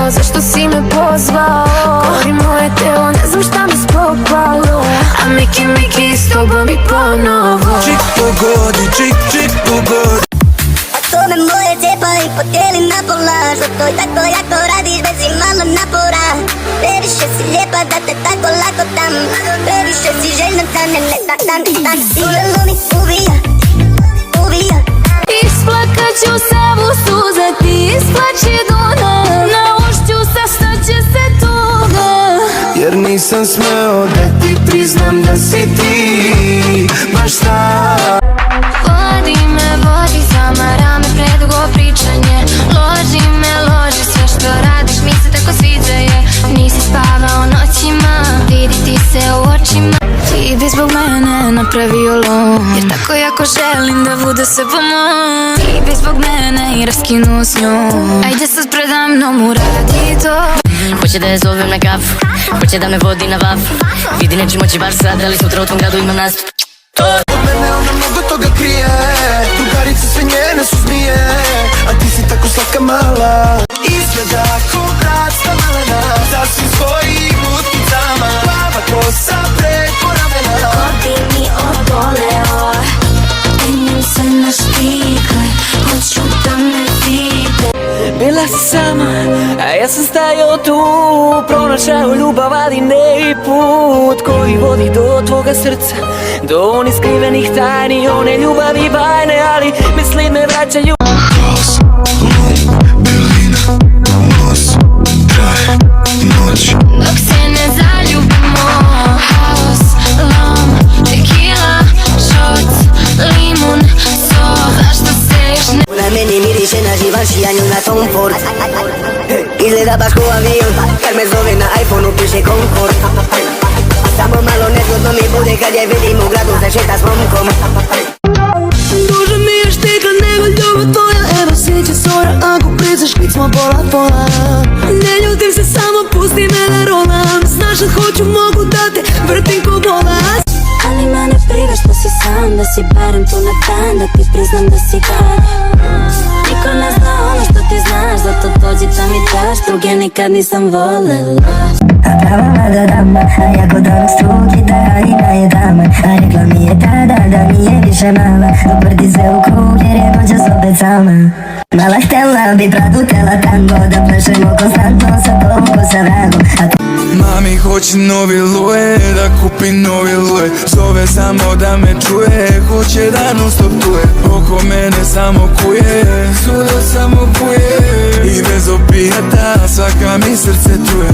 znao zašto si me pozvao. Gori moje telo, ne znam šta mi spopalo. A Miki s tobom i ponovo. Čik pogodi. A to me moje cepa i podijeli na pola. Što to i tako jako radiš bez imalo napora. Previše si lijepa da te tako lako dam. Previše si željna da ne Ujelo mi uvija. Isplakat ću savu suza, ti isplači Dunav. Na ušću sastaće se tuga. Jer nisam smeo da ti priznam da si ti baš ta. Vodi, zamara me predugo pričanje. Loži sve što radiš mi se tako sviđaje. Nisi spavao noćima, vidi ti se u očima. Ti bi zbog mene napravio lom, jer tako jako želim da bude sve po mom. Ti bi zbog mene i raskinuo s njom. Ajde sad predamnom uradi to. Hoće da je zovem na kafu, hoće da me vodi na vafu. Vidi neće moći baš sad, ali sutra u tvom gradu ima nastup. Od mene ona mnogo toga krije. Drugarice sve njene su zmije, a ti si tako slatka mala. Izgleda ko brat sta malena, sasvim svojim uticama. Plava kosa preko ramena. Ko bi mi oboleo, penjem se na štikle. Hoću da me vide. Bila si sama, a ja sam stajao tu. Pronašao ljubav, ali ne i put koji vodi do tvoga srca, do onih skrivenih tajni, one ljubavi bajne, ali misli me vraćaju. Glas, lom, belina, nos, kraj, noć. Dok se ne zaljubimo, haos, lom, tequila, shots, limun, so. Zašto se još ne... Na meni miriše na živan šijanju na Tom Ford. Izgleda baš ko avion, kad me zove na iPhone-u piše Concord. Samo malo nezgodno mi bude kad je vidim u gradu se šeta s momkom. Duže mi je štika nego ljubav tvoja. Evo sviće sora ako prizaš klik smo pola. Ne ljutim se, samo pusti me da rolam. Znaš da hoću, mogu da te vrtim ko bola. Ali mene briga što si sam, da si barem tu na dan, da ti priznam da si dan. Niko ne zna ono što ti znaš, zato dođi da mi daš, druge nikad nisam volela. A prava mlada dama, a jako danas tu gitara ima je dama. A rekla mi je tada da mi je više mala. Obrdi se u krug jer je noća s opet sama. Mala htjela bi pratutela tango, da plešemo konstantno sa tobom ko sa vragom. Mami hoće novi luje, da kupi novi luje. Zove samo da me čuje, hoće da non stop tuje. Oko mene samo kuje, svuda samo kuje. I bez opijata svaka mi srce truje.